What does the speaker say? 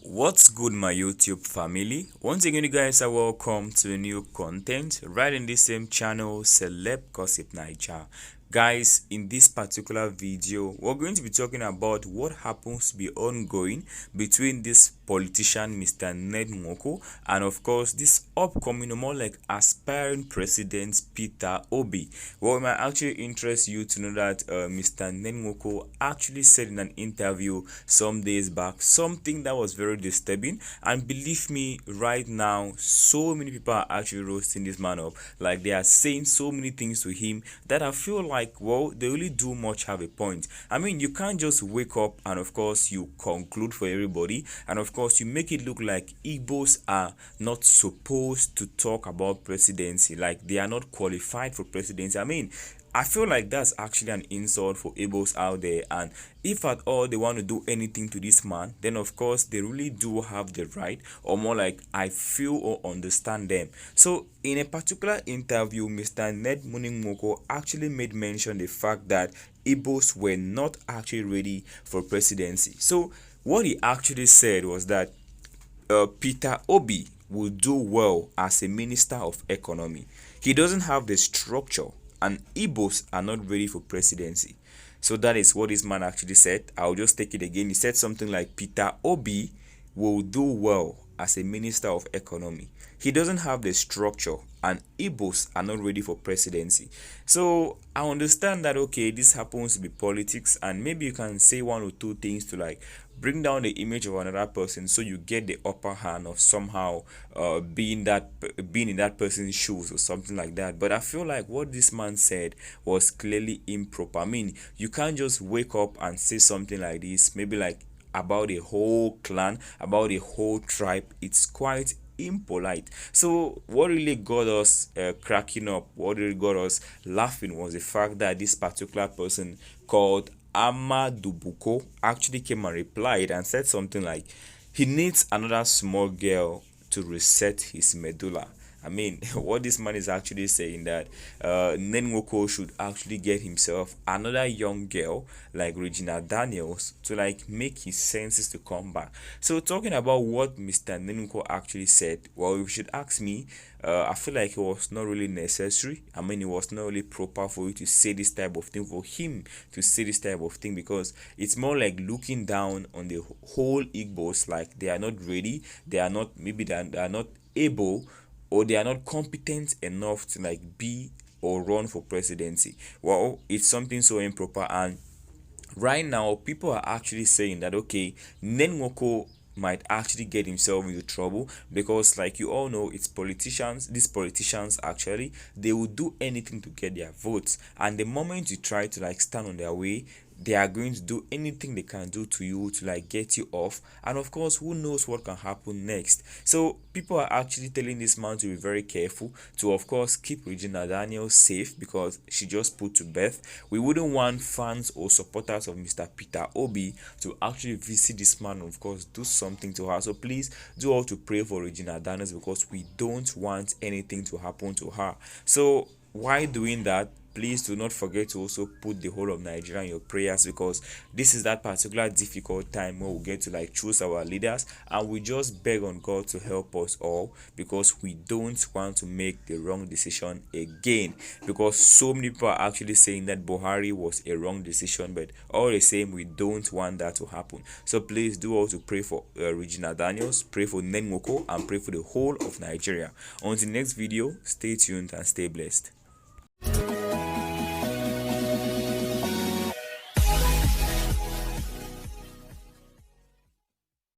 What's good, my YouTube family? Once again, you guys are welcome to new content right in this same channel, Celeb Gossip Naija. Guys, in this particular video, we're going to be talking about what happens to be ongoing between this politician, Mr. Nwoko, and of course, this upcoming, more like aspiring president, Peter Obi. Well, it might actually interest you to know that Mr. Nwoko actually said in an interview some days back something that was very disturbing, and believe me, right now so many people are actually roasting this man up. Like, they are saying so many things to him that I feel like, well, they really do much have a point. I mean, you can't just wake up and of course you conclude for everybody, and of course you make it look like Igbos are not supposed to talk about presidency, like they are not qualified for presidency. I mean, I feel like that's actually an insult for Igbos out there, and if at all they want to do anything to this man, then of course they really do have the right, or more like I feel or understand them. So in a particular interview, Mr. Nwoko actually made mention the fact that Igbos were not actually ready for presidency. So what he actually said was that Peter Obi will do well as a minister of economy. He doesn't have the structure, and Igbos are not ready for presidency. So that is what this man actually said. I'll just take it again. He said something like Peter Obi will do well as a minister of economy. He doesn't have the structure, and Igbos are not ready for presidency. So I understand that, okay, this happens to be politics, and maybe you can say one or two things to like bring down the image of another person, so you get the upper hand of somehow being in that person's shoes or something like that. But I feel like what this man said was clearly improper. I mean, you can't just wake up and say something like this, maybe like about a whole clan, about a whole tribe. It's quite impolite. So what really got us cracking up, what really got us laughing, was the fact that this particular person called Amadubuko actually came and replied and said something like he needs another small girl to reset his medulla. I mean, what this man is actually saying that Nwoko should actually get himself another young girl like Regina Daniels to like make his senses to come back. So talking about what Mr. Nwoko actually said, well, if you should ask me, I feel like it was not really necessary. I mean, it was not really proper for you to say this type of thing, for him to say this type of thing, because it's more like looking down on the whole Igbos, like they are not ready, they are not, maybe they are not able, or they are not competent enough to like be or run for presidency. Well, it's something so improper, and right now people are actually saying that, okay, Nwoko might actually get himself into trouble, because like you all know, it's politicians. These politicians actually, they will do anything to get their votes, and the moment you try to like stand on their way, they are going to do anything they can do to you to like get you off, and of course who knows what can happen next. So people are actually telling this man to be very careful, to of course keep Regina Daniels safe, because she just put to birth. We wouldn't want fans or supporters of Mr. Peter Obi to actually visit this man and of course do something to her. So please do all to pray for Regina Daniels, because we don't want anything to happen to her. So while doing that, please do not forget to also put the whole of Nigeria in your prayers, because this is that particular difficult time where we get to like choose our leaders, and we just beg on God to help us all, because we don't want to make the wrong decision again, because so many people are actually saying that Buhari was a wrong decision, but all the same, we don't want that to happen. So please do also pray for Regina Daniels, pray for Nwoko, and pray for the whole of Nigeria. Until the next video, stay tuned and stay blessed.